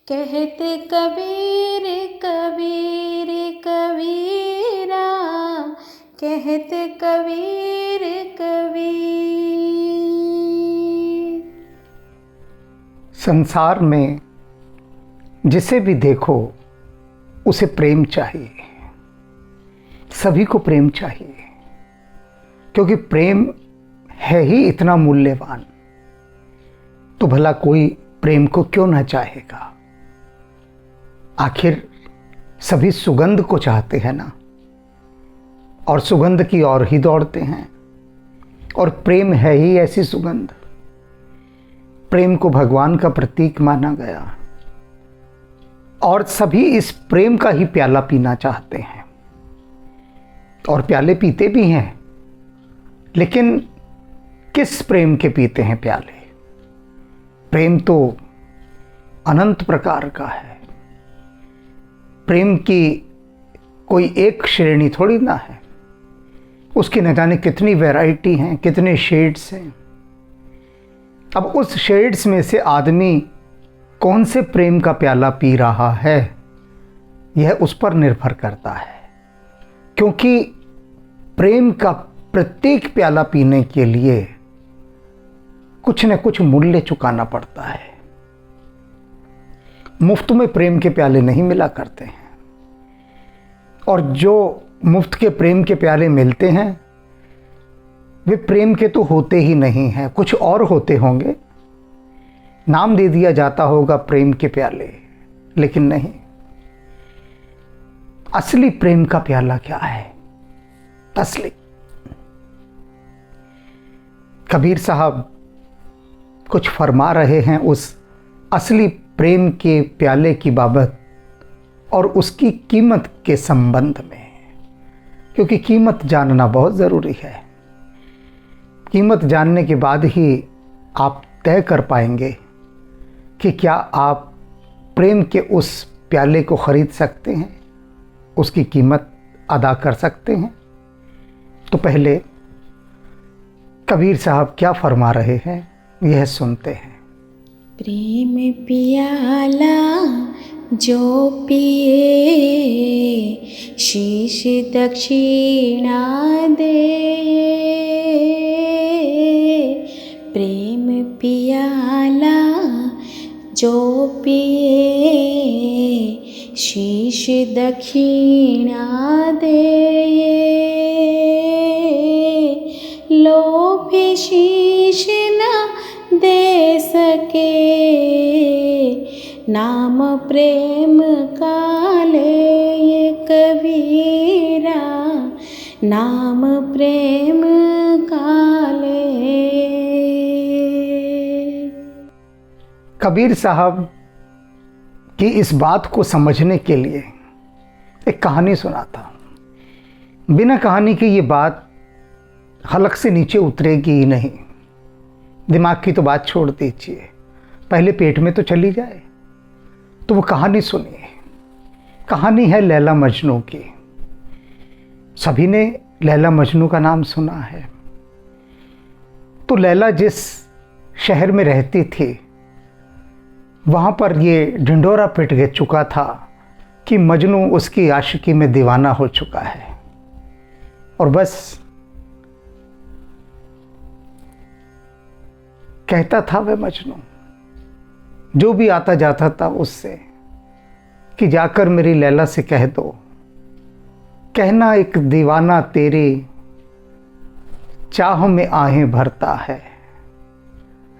कहते कबीर कबीर कबीरा, कहते कबीर कबीर। संसार में जिसे भी देखो उसे प्रेम चाहिए, सभी को प्रेम चाहिए, क्योंकि प्रेम है ही इतना मूल्यवान। तो भला कोई प्रेम को क्यों ना चाहेगा। आखिर सभी सुगंध को चाहते हैं ना, और सुगंध की ओर ही दौड़ते हैं। और प्रेम है ही ऐसी सुगंध। प्रेम को भगवान का प्रतीक माना गया, और सभी इस प्रेम का ही प्याला पीना चाहते हैं, और प्याले पीते भी हैं। लेकिन किस प्रेम के पीते हैं प्याले? प्रेम तो अनंत प्रकार का है। प्रेम की कोई एक श्रेणी थोड़ी ना है, उसकी न जाने कितनी वैरायटी हैं, कितने शेड्स हैं। अब उस शेड्स में से आदमी कौन से प्रेम का प्याला पी रहा है, यह उस पर निर्भर करता है। क्योंकि प्रेम का प्रत्येक प्याला पीने के लिए कुछ न कुछ मूल्य चुकाना पड़ता है। मुफ्त में प्रेम के प्याले नहीं मिला करते हैं, और जो मुफ्त के प्रेम के प्याले मिलते हैं वे प्रेम के तो होते ही नहीं हैं, कुछ और होते होंगे। नाम दे दिया जाता होगा प्रेम के प्याले, लेकिन नहीं। असली प्रेम का प्याला क्या है? असली कबीर साहब कुछ फरमा रहे हैं उस असली प्रेम के प्याले की बाबत और उसकी कीमत के संबंध में, क्योंकि कीमत जानना बहुत ज़रूरी है। कीमत जानने के बाद ही आप तय कर पाएंगे कि क्या आप प्रेम के उस प्याले को खरीद सकते हैं, उसकी कीमत अदा कर सकते हैं। तो पहले कबीर साहब क्या फरमा रहे हैं, यह सुनते हैं। प्रेम पियाला जो पिए, शीश दक्षिणा दे। प्रेम पियाला जो पिए, शीश दक्षिणा दे। लोभी शीश न दे सके, नाम प्रेम का ले कबीरा, नाम प्रेम का ले। कबीर साहब की इस बात को समझने के लिए एक कहानी सुनाता हूँ। बिना कहानी के ये बात हलक से नीचे उतरेगी ही नहीं। दिमाग की तो बात छोड़ दीजिए, पहले पेट में तो चली जाए। तो वो कहानी सुनिए। कहानी है लैला मजनू की। सभी ने लैला मजनू का नाम सुना है। तो लैला जिस शहर में रहती थी, वहाँ पर ये ढिंढोरा पिट चुका था कि मजनू उसकी आशिकी में दीवाना हो चुका है। और बस कहता था वह मजनू, जो भी आता जाता था उससे, कि जाकर मेरी लैला से कह दो, कहना एक दीवाना तेरी चाह में आहें भरता है,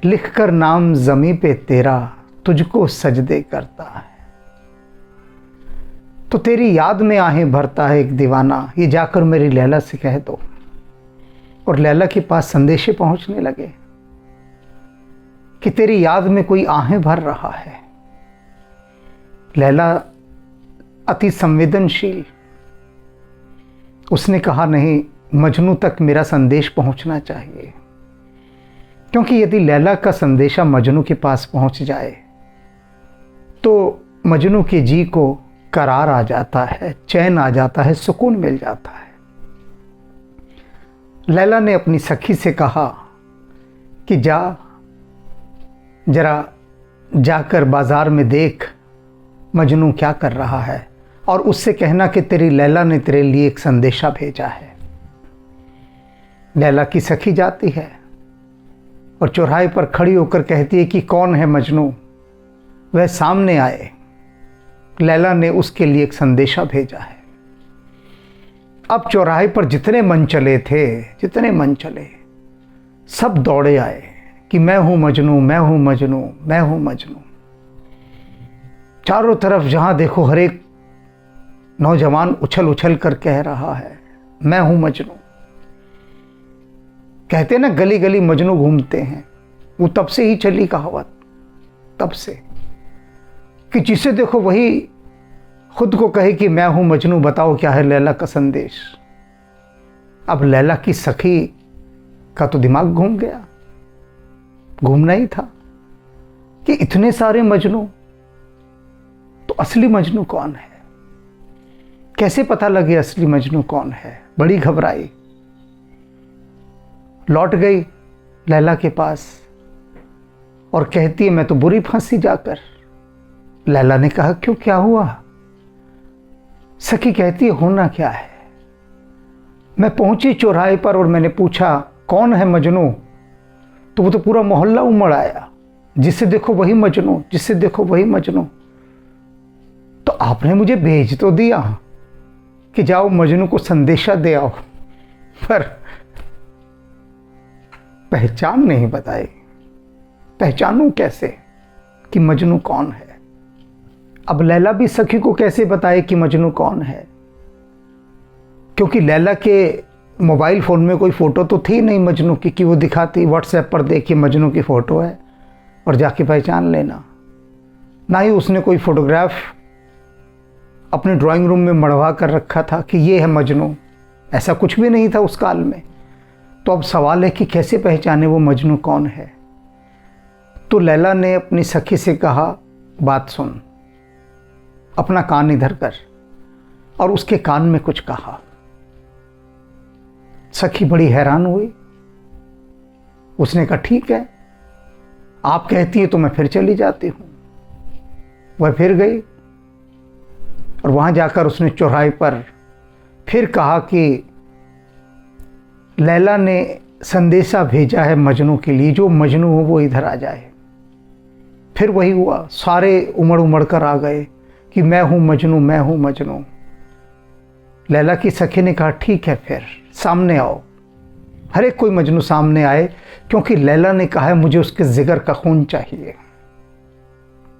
लिखकर नाम ज़मीं पे तेरा तुझको सजदे करता है। तो तेरी याद में आहें भरता है एक दीवाना, ये जाकर मेरी लैला से कह दो। और लैला के पास संदेशे पहुंचने लगे कि तेरी याद में कोई आहें भर रहा है। लैला अति संवेदनशील, उसने कहा नहीं, मजनू तक मेरा संदेश पहुंचना चाहिए, क्योंकि यदि लैला का संदेशा मजनू के पास पहुंच जाए तो मजनू के जी को करार आ जाता है, चैन आ जाता है, सुकून मिल जाता है। लैला ने अपनी सखी से कहा कि जरा जाकर बाजार में देख मजनू क्या कर रहा है, और उससे कहना कि तेरी लैला ने तेरे लिए एक संदेशा भेजा है। लैला की सखी जाती है और चौराहे पर खड़ी होकर कहती है कि कौन है मजनू, वह सामने आए, लैला ने उसके लिए एक संदेशा भेजा है। अब चौराहे पर जितने मन चले थे, जितने मन चले, सब दौड़े आए कि मैं हूं मजनू, मैं हूं मजनू, मैं हूं मजनू। चारों तरफ जहां देखो हर एक नौजवान उछल उछल कर कह रहा है मैं हूं मजनू। कहते ना गली गली मजनू घूमते हैं, वो तब से ही चली कहावत, तब से, कि जिसे देखो वही खुद को कहे कि मैं हूं मजनू, बताओ क्या है लैला का संदेश। अब लैला की सखी का तो दिमाग घूम गया, घूमना ही था कि इतने सारे मजनू, तो असली मजनू कौन है, कैसे पता लगे असली मजनू कौन है। बड़ी घबराई, लौट गई लैला के पास और कहती है मैं तो बुरी फंसी जाकर। लैला ने कहा क्यों, क्या हुआ? सखी कहती है होना क्या है, मैं पहुंची चौराहे पर और मैंने पूछा कौन है मजनू, तो वो तो पूरा मोहल्ला उमड़ आया, जिससे देखो वही मजनू, जिससे देखो वही मजनू। तो आपने मुझे भेज तो दिया कि जाओ मजनू को संदेशा दे आओ, पर पहचान नहीं बताई। पहचानूं कैसे कि मजनू कौन है? अब लैला भी सखी को कैसे बताए कि मजनू कौन है, क्योंकि लैला के मोबाइल फ़ोन में कोई फ़ोटो तो थी नहीं मजनू की कि वो दिखाती व्हाट्सएप पर देखिए मजनू की फ़ोटो है और जाके पहचान लेना। ना ही उसने कोई फ़ोटोग्राफ अपने ड्राइंग रूम में मढ़वा कर रखा था कि ये है मजनू, ऐसा कुछ भी नहीं था उस काल में। तो अब सवाल है कि कैसे पहचाने वो मजनू कौन है। तो लैला ने अपनी सखी से कहा बात सुन, अपना कान इधर कर, और उसके कान में कुछ कहा। सखी बड़ी हैरान हुई, उसने कहा ठीक है, आप कहती है तो मैं फिर चली जाती हूं। वह फिर गई और वहां जाकर उसने चौराहे पर फिर कहा कि लैला ने संदेशा भेजा है मजनू के लिए, जो मजनू हो वो इधर आ जाए। फिर वही हुआ, सारे उमड़ उमड़ कर आ गए कि मैं हूं मजनू, मैं हूं मजनू। लैला की सखी ने कहा ठीक है, फिर सामने आओ। हर एक कोई मजनू सामने आए, क्योंकि लैला ने कहा है मुझे उसके जिगर का खून चाहिए।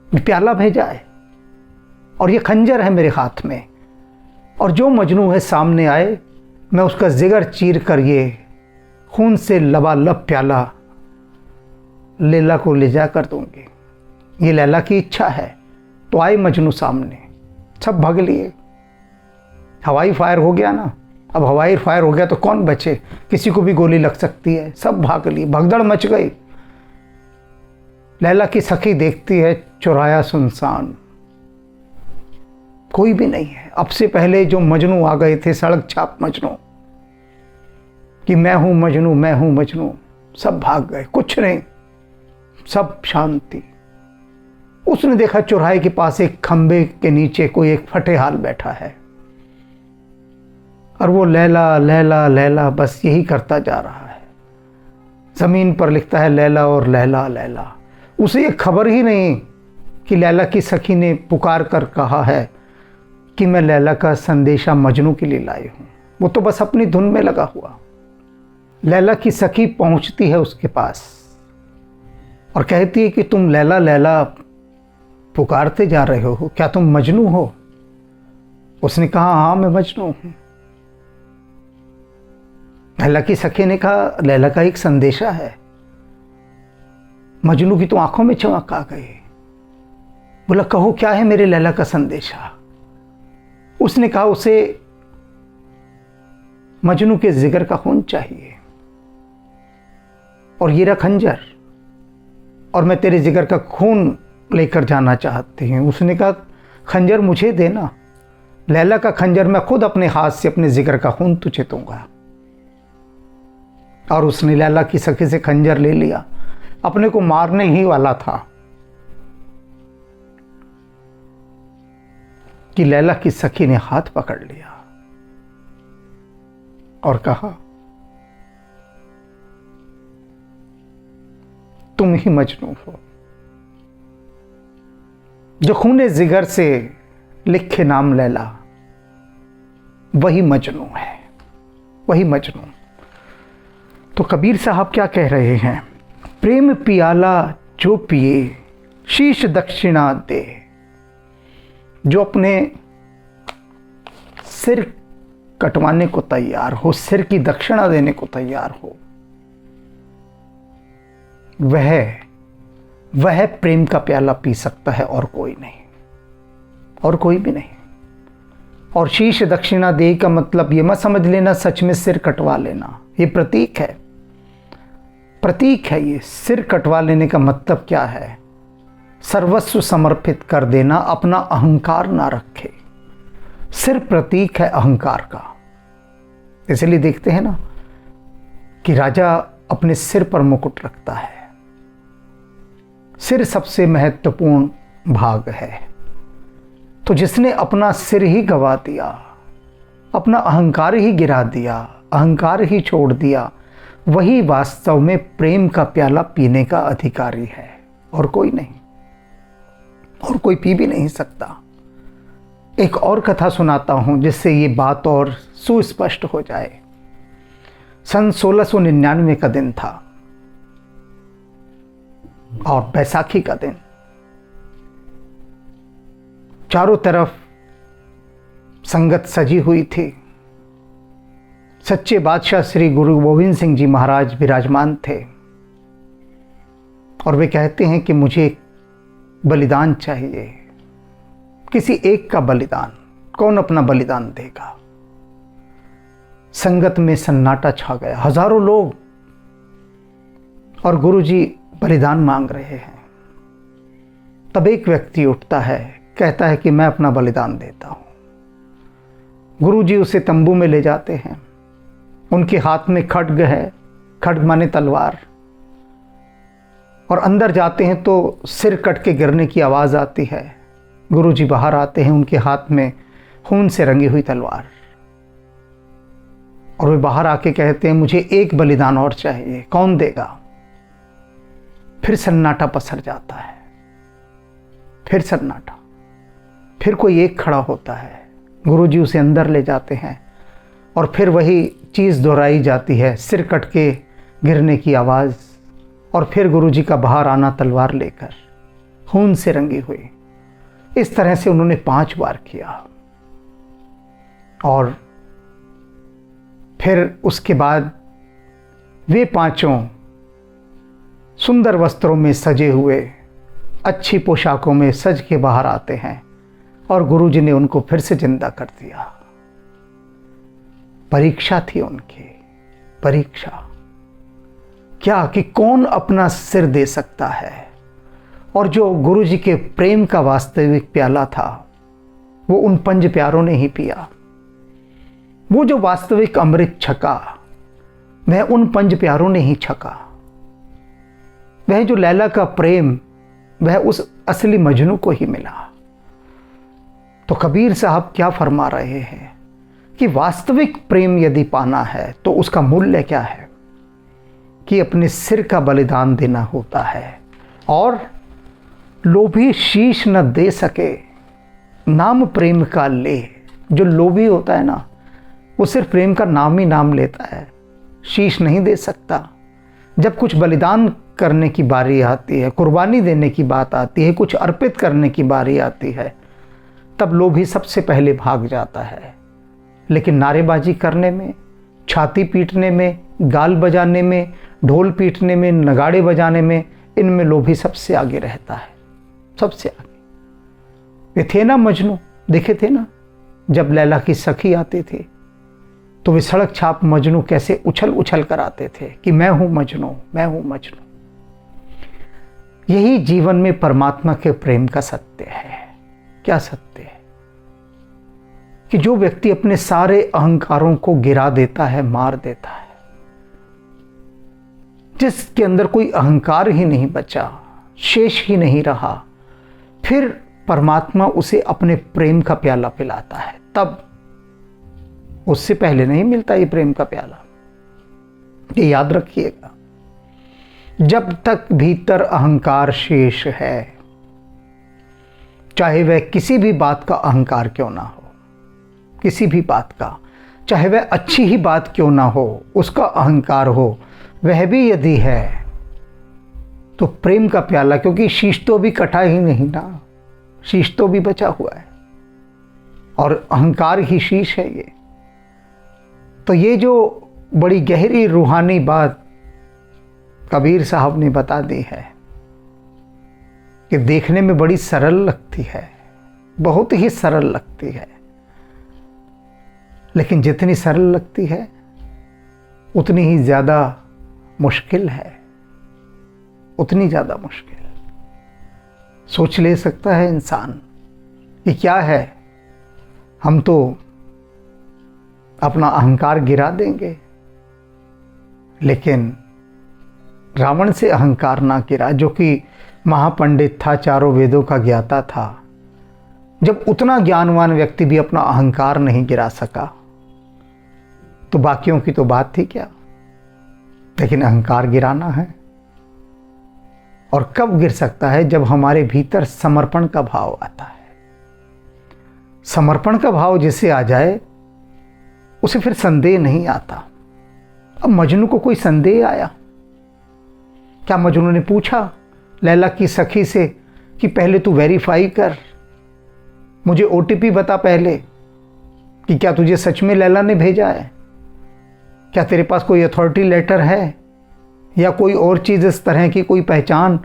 प्याला भेजा है और ये खंजर है मेरे हाथ में, और जो मजनू है सामने आए, मैं उसका जिगर चीर कर ये खून से लबालब प्याला लैला को ले जा कर दूंगी। ये लैला की इच्छा है। तो आए मजनू सामने, सब भाग लिए। हवाई फायर हो गया ना, अब हवाई फायर हो गया तो कौन बचे, किसी को भी गोली लग सकती है। सब भाग लिए, भगदड़ मच गई। लैला की सखी देखती है चौराया सुनसान, कोई भी नहीं है। अब से पहले जो मजनू आ गए थे, सड़क छाप मजनू, कि मैं हूं मजनू, मैं हूं मजनू, सब भाग गए, कुछ नहीं, सब शांति। उसने देखा चौराहे के पास एक खंबे के नीचे कोई एक फटेहाल बैठा है, और वो लैला लैला लैला बस यही करता जा रहा है। जमीन पर लिखता है लैला और लैला लैला। उसे ये खबर ही नहीं कि लैला की सखी ने पुकार कर कहा है कि मैं लैला का संदेशा मजनू के लिए लाई हूं। वो तो बस अपनी धुन में लगा हुआ। लैला की सखी पहुंचती है उसके पास और कहती है कि तुम लैला लैला पुकारते जा रहे हो, क्या तुम मजनू हो? उसने कहा हाँ मैं मजनू हूं। लैला की सखी ने कहा लैला का एक संदेशा है। मजनू की तो आंखों में चमक आ गई। बोला कहो क्या है मेरे लैला का संदेशा? उसने कहा उसे मजनू के जिगर का खून चाहिए और ये रहा खंजर, और मैं तेरे जिगर का खून लेकर जाना चाहती हूँ। उसने कहा खंजर मुझे देना, लैला का खंजर मैं खुद अपने हाथ से अपने जिगर का खून तुझे दूंगा। और उसने लैला की सखी से खंजर ले लिया, अपने को मारने ही वाला था। कि लैला की सखी ने हाथ पकड़ लिया और कहा, तुम ही मजनू हो। जो खूने जिगर से लिखे नाम लैला, वही मजनू है, वही मजनू। तो कबीर साहब क्या कह रहे हैं? प्रेम पियाला जो पिए शीश दक्षिणा दे। जो अपने सिर कटवाने को तैयार हो, सिर की दक्षिणा देने को तैयार हो, वह प्रेम का प्याला पी सकता है, और कोई नहीं, और कोई भी नहीं। और शीश दक्षिणा दे का मतलब ये मत समझ लेना सच में सिर कटवा लेना, ये प्रतीक है, प्रतीक है। ये सिर कटवा लेने का मतलब क्या है? सर्वस्व समर्पित कर देना, अपना अहंकार ना रखे। सिर प्रतीक है अहंकार का। इसलिए देखते हैं ना कि राजा अपने सिर पर मुकुट रखता है। सिर सबसे महत्वपूर्ण भाग है। तो जिसने अपना सिर ही गवा दिया, अपना अहंकार ही गिरा दिया, अहंकार ही छोड़ दिया, वही वास्तव में प्रेम का प्याला पीने का अधिकारी है, और कोई नहीं, और कोई पी भी नहीं सकता। एक और कथा सुनाता हूं जिससे ये बात और सुस्पष्ट हो जाए। सन 1699 का दिन था और बैसाखी का दिन। चारों तरफ संगत सजी हुई थी। सच्चे बादशाह श्री गुरु गोविंद सिंह जी महाराज विराजमान थे और वे कहते हैं कि मुझे बलिदान चाहिए, किसी एक का बलिदान। कौन अपना बलिदान देगा? संगत में सन्नाटा छा गया, हजारों लोग, और गुरुजी बलिदान मांग रहे हैं। तब एक व्यक्ति उठता है, कहता है कि मैं अपना बलिदान देता हूं। गुरुजी उसे तंबू में ले जाते हैं। उनके हाथ में खड्ग है, खड्ग माने तलवार, और अंदर जाते हैं तो सिर कट के गिरने की आवाज आती है। गुरुजी बाहर आते हैं, उनके हाथ में खून से रंगी हुई तलवार, और वे बाहर आके कहते हैं मुझे एक बलिदान और चाहिए, कौन देगा? फिर सन्नाटा पसर जाता है, फिर सन्नाटा, फिर कोई एक खड़ा होता है। गुरुजी उसे अंदर ले जाते हैं और फिर वही चीज़ दोहराई जाती है, सिर कट के गिरने की आवाज़, और फिर गुरुजी का बाहर आना तलवार लेकर, खून से रंगी हुई। इस तरह से उन्होंने 5 बार किया, और फिर उसके बाद वे पांचों सुंदर वस्त्रों में सजे हुए, अच्छी पोशाकों में सज के बाहर आते हैं, और गुरुजी ने उनको फिर से जिंदा कर दिया। परीक्षा थी उनकी, परीक्षा क्या कि कौन अपना सिर दे सकता है। और जो गुरुजी के प्रेम का वास्तविक प्याला था, वो उन 5 प्यारों ने ही पिया। वो जो वास्तविक अमृत छका, वह उन 5 प्यारों ने ही छका। वह जो लैला का प्रेम, वह उस असली मजनू को ही मिला। तो कबीर साहब क्या फरमा रहे हैं कि वास्तविक प्रेम यदि पाना है तो उसका मूल्य क्या है? कि अपने सिर का बलिदान देना होता है। और लोभी शीश न दे सके, नाम प्रेम का ले। जो लोभी होता है ना, वो सिर्फ प्रेम का नाम ही नाम लेता है, शीश नहीं दे सकता। जब कुछ बलिदान करने की बारी आती है, कुर्बानी देने की बात आती है, कुछ अर्पित करने की बारी आती है, तब लोभी सबसे पहले भाग जाता है। लेकिन नारेबाजी करने में, छाती पीटने में, गाल बजाने में, ढोल पीटने में, नगाड़े बजाने में, इनमें लोभी सबसे आगे रहता है, सबसे आगे। वे थे ना मजनू, देखे थे ना, जब लैला की सखी आती थी तो वे सड़क छाप मजनू कैसे उछल उछल कर आते थे कि मैं हूं मजनू, मैं हूं मजनू। यही जीवन में परमात्मा के प्रेम का सत्य है। क्या सत्य है? कि जो व्यक्ति अपने सारे अहंकारों को गिरा देता है, मार देता है, जिसके अंदर कोई अहंकार ही नहीं बचा, शेष ही नहीं रहा, फिर परमात्मा उसे अपने प्रेम का प्याला पिलाता है, तब। उससे पहले नहीं मिलता ये प्रेम का प्याला, ये याद रखिएगा। जब तक भीतर अहंकार शेष है, चाहे वह किसी भी बात का अहंकार क्यों ना हो, किसी भी बात का, चाहे वह अच्छी ही बात क्यों ना हो, उसका अहंकार हो, वह भी यदि है तो प्रेम का प्याला, क्योंकि शीश तो भी कटा ही नहीं ना, शीश तो भी बचा हुआ है और अहंकार ही शीश है ये। तो ये जो बड़ी गहरी रूहानी बात कबीर साहब ने बता दी है कि देखने में बड़ी सरल लगती है, बहुत ही सरल लगती है, लेकिन जितनी सरल लगती है उतनी ही ज़्यादा मुश्किल है, उतनी ज़्यादा मुश्किल। सोच ले सकता है इंसान कि क्या है, हम तो अपना अहंकार गिरा देंगे, लेकिन रावण से अहंकार ना गिरा, जो कि महापंडित था, चारों वेदों का ज्ञाता था। जब उतना ज्ञानवान व्यक्ति भी अपना अहंकार नहीं गिरा सका, तो बाकियों की तो बात थी क्या। लेकिन अहंकार गिराना है, और कब गिर सकता है, जब हमारे भीतर समर्पण का भाव आता है। समर्पण का भाव जिसे आ जाए उसे फिर संदेह नहीं आता। अब मजनू को कोई संदेह आया क्या? मजनू ने पूछा लैला की सखी से कि पहले तू वेरीफाई कर, मुझे ओटीपी बता पहले कि क्या तुझे सच में लैला ने भेजा है, क्या तेरे पास कोई अथॉरिटी लेटर है या कोई और चीज़ इस तरह की, कोई पहचान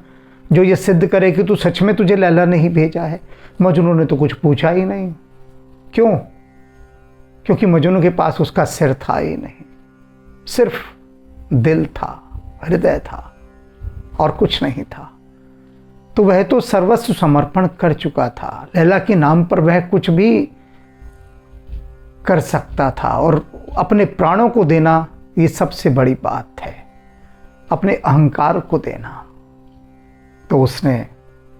जो ये सिद्ध करे कि तू सच में तुझे लैला ने ही भेजा है। मजनू ने तो कुछ पूछा ही नहीं। क्यों? क्योंकि मजनू के पास उसका सिर था ही नहीं, सिर्फ दिल था, हृदय था और कुछ नहीं था। तो वह तो सर्वस्व समर्पण कर चुका था। लैला के नाम पर वह कुछ भी कर सकता था, और अपने प्राणों को देना ये सबसे बड़ी बात है, अपने अहंकार को देना। तो उसने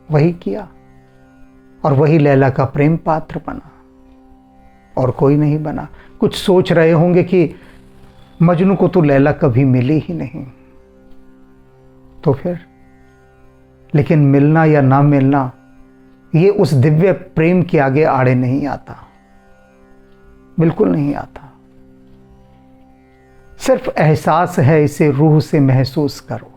वही किया और वही लैला का प्रेम पात्र बना, और कोई नहीं बना। कुछ सोच रहे होंगे कि मजनू को तो लैला कभी मिली ही नहीं, तो फिर, लेकिन मिलना या ना मिलना ये उस दिव्य प्रेम के आगे आड़े नहीं आता, बिल्कुल नहीं आता। सिर्फ एहसास है, इसे रूह से महसूस करो।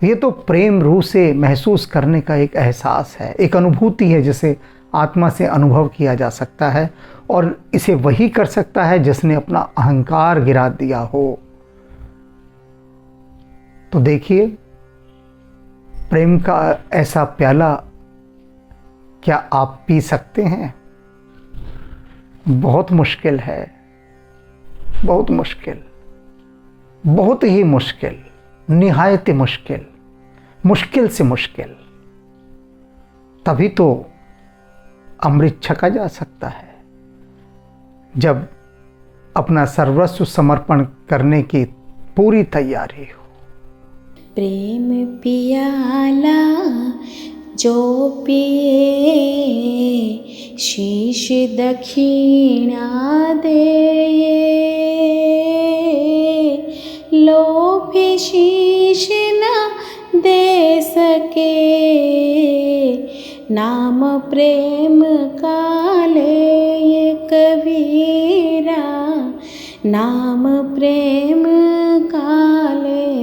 ये तो प्रेम रूह से महसूस करने का एक एहसास है, एक अनुभूति है जिसे आत्मा से अनुभव किया जा सकता है, और इसे वही कर सकता है जिसने अपना अहंकार गिरा दिया हो। तो देखिए, प्रेम का ऐसा प्याला क्या आप पी सकते हैं? बहुत मुश्किल है, बहुत मुश्किल, बहुत ही मुश्किल, निहायत मुश्किल, मुश्किल से मुश्किल। तभी तो अमृत छका जा सकता है, जब अपना सर्वस्व समर्पण करने की पूरी तैयारी हो। प्रेम पियाला जो पिए, शीश दक्षिणा दे, लोभी शीश न दे सके, नाम प्रेम का ले कबीरा, नाम प्रेम का ले।